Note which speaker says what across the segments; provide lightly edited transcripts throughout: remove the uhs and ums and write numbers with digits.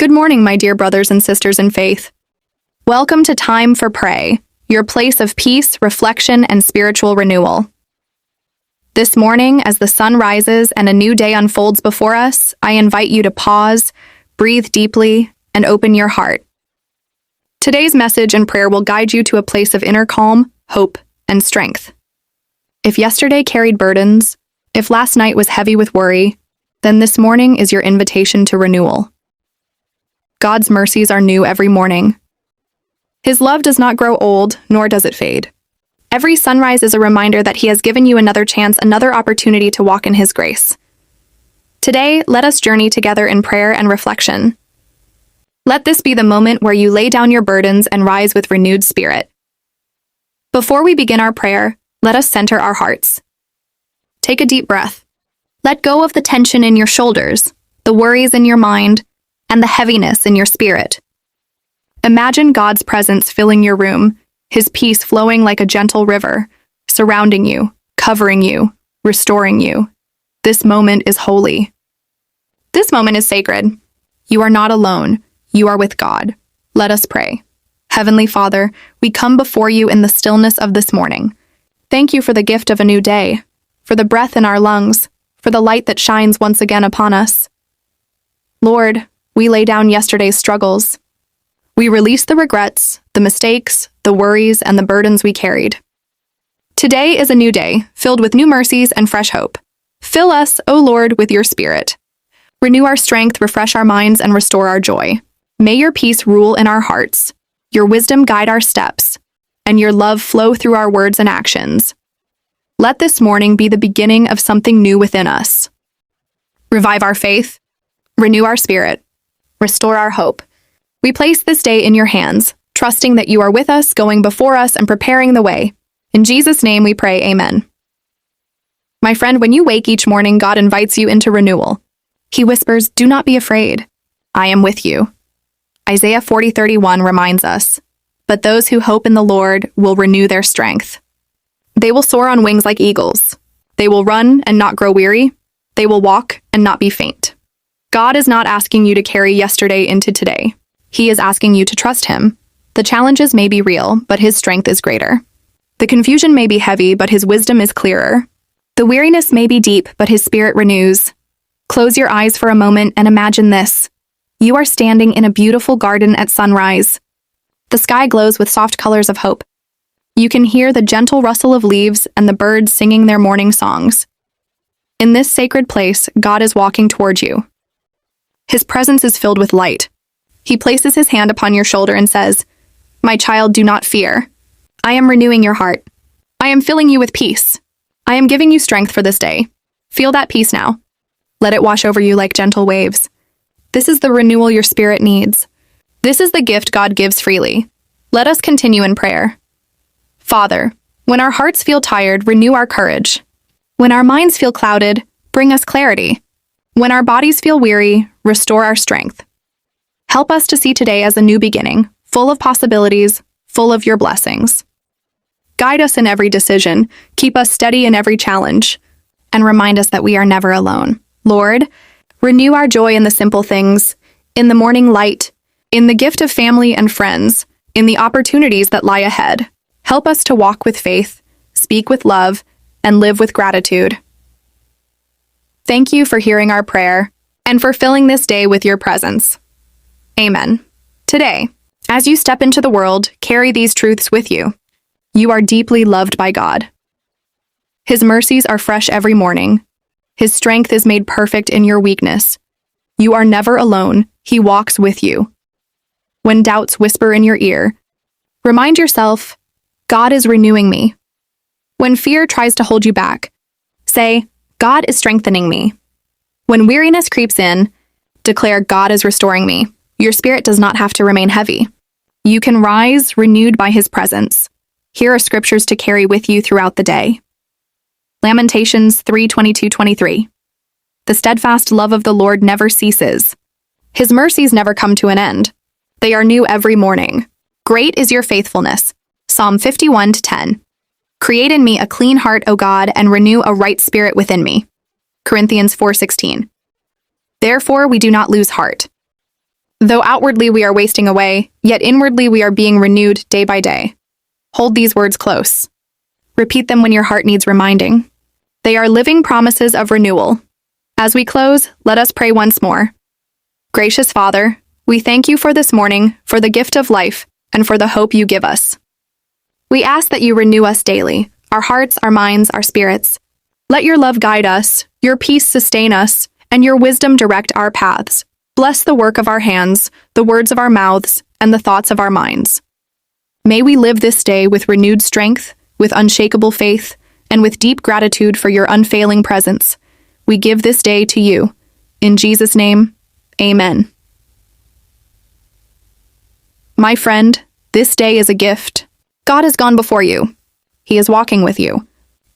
Speaker 1: Good morning, my dear brothers and sisters in faith. Welcome to Time for Pray, your place of peace, reflection, and spiritual renewal. This morning, as the sun rises and a new day unfolds before us, I invite you to pause, breathe deeply, and open your heart. Today's message and prayer will guide you to a place of inner calm, hope, and strength. If yesterday carried burdens, if last night was heavy with worry, then this morning is your invitation to renewal. God's mercies are new every morning. His love does not grow old, nor does it fade. Every sunrise is a reminder that He has given you another chance, another opportunity to walk in His grace. Today, let us journey together in prayer and reflection. Let this be the moment where you lay down your burdens and rise with renewed spirit. Before we begin our prayer, let us center our hearts. Take a deep breath. Let go of the tension in your shoulders, the worries in your mind, and the heaviness in your spirit. Imagine God's presence filling your room, His peace flowing like a gentle river, surrounding you, covering you, restoring you. This moment is holy. This moment is sacred. You are not alone. You are with God. Let us pray. Heavenly Father, we come before you in the stillness of this morning. Thank you for the gift of a new day, for the breath in our lungs, for the light that shines once again upon us. Lord, we lay down yesterday's struggles. We release the regrets, the mistakes, the worries, and the burdens we carried. Today is a new day, filled with new mercies and fresh hope. Fill us, O Lord, with your Spirit. Renew our strength, refresh our minds, and restore our joy. May your peace rule in our hearts, your wisdom guide our steps, and your love flow through our words and actions. Let this morning be the beginning of something new within us. Revive our faith, renew our spirit, restore our hope. We place this day in your hands, trusting that you are with us, going before us, and preparing the way. In Jesus' name we pray, amen. My friend, when you wake each morning, God invites you into renewal. He whispers, "Do not be afraid. I am with you." Isaiah 40:31 reminds us, "But those who hope in the Lord will renew their strength. They will soar on wings like eagles. They will run and not grow weary. They will walk and not be faint." God is not asking you to carry yesterday into today. He is asking you to trust Him. The challenges may be real, but His strength is greater. The confusion may be heavy, but His wisdom is clearer. The weariness may be deep, but His Spirit renews. Close your eyes for a moment and imagine this. You are standing in a beautiful garden at sunrise. The sky glows with soft colors of hope. You can hear the gentle rustle of leaves and the birds singing their morning songs. In this sacred place, God is walking toward you. His presence is filled with light. He places His hand upon your shoulder and says, "My child, do not fear. I am renewing your heart. I am filling you with peace. I am giving you strength for this day. Feel that peace now. Let it wash over you like gentle waves. This is the renewal your spirit needs. This is the gift God gives freely. Let us continue in prayer. Father, when our hearts feel tired, renew our courage. When our minds feel clouded, bring us clarity. When our bodies feel weary, restore our strength. Help us to see today as a new beginning, full of possibilities, full of your blessings. Guide us in every decision, keep us steady in every challenge, and remind us that we are never alone. Lord, renew our joy in the simple things, in the morning light, in the gift of family and friends, in the opportunities that lie ahead. Help us to walk with faith, speak with love, and live with gratitude. Thank you for hearing our prayer and for filling this day with your presence. Amen. Today, as you step into the world, carry these truths with you. You are deeply loved by God. His mercies are fresh every morning. His strength is made perfect in your weakness. You are never alone. He walks with you. When doubts whisper in your ear, remind yourself, God is renewing me. When fear tries to hold you back, say, God is strengthening me. When weariness creeps in, declare, God is restoring me. Your spirit does not have to remain heavy. You can rise renewed by His presence. Here are scriptures to carry with you throughout the day. Lamentations 3:22-23. The steadfast love of the Lord never ceases. His mercies never come to an end. They are new every morning. Great is your faithfulness. Psalm 51:10. Create in me a clean heart, O God, and renew a right spirit within me. Corinthians 4:16. Therefore we do not lose heart. Though outwardly we are wasting away, yet inwardly we are being renewed day by day. Hold these words close. Repeat them when your heart needs reminding. They are living promises of renewal. As we close, let us pray once more. Gracious Father, we thank you for this morning, for the gift of life, and for the hope you give us. We ask that you renew us daily, our hearts, our minds, our spirits. Let your love guide us, your peace sustain us, and your wisdom direct our paths. Bless the work of our hands, the words of our mouths, and the thoughts of our minds. May we live this day with renewed strength, with unshakable faith, and with deep gratitude for your unfailing presence. We give this day to you. In Jesus' name, amen. My friend, this day is a gift. God has gone before you. He is walking with you.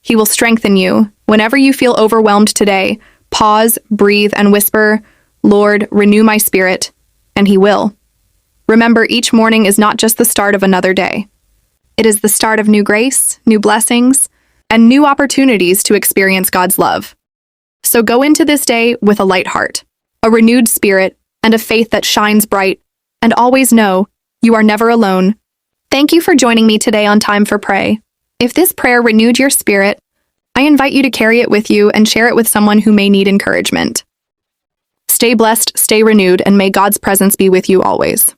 Speaker 1: He will strengthen you. Whenever you feel overwhelmed today, pause, breathe, and whisper, Lord, renew my spirit, and He will. Remember, each morning is not just the start of another day. It is the start of new grace, new blessings, and new opportunities to experience God's love. So go into this day with a light heart, a renewed spirit, and a faith that shines bright, and always know you are never alone. Thank you for joining me today on Time for Pray. If this prayer renewed your spirit, I invite you to carry it with you and share it with someone who may need encouragement. Stay blessed, stay renewed, and may God's presence be with you always.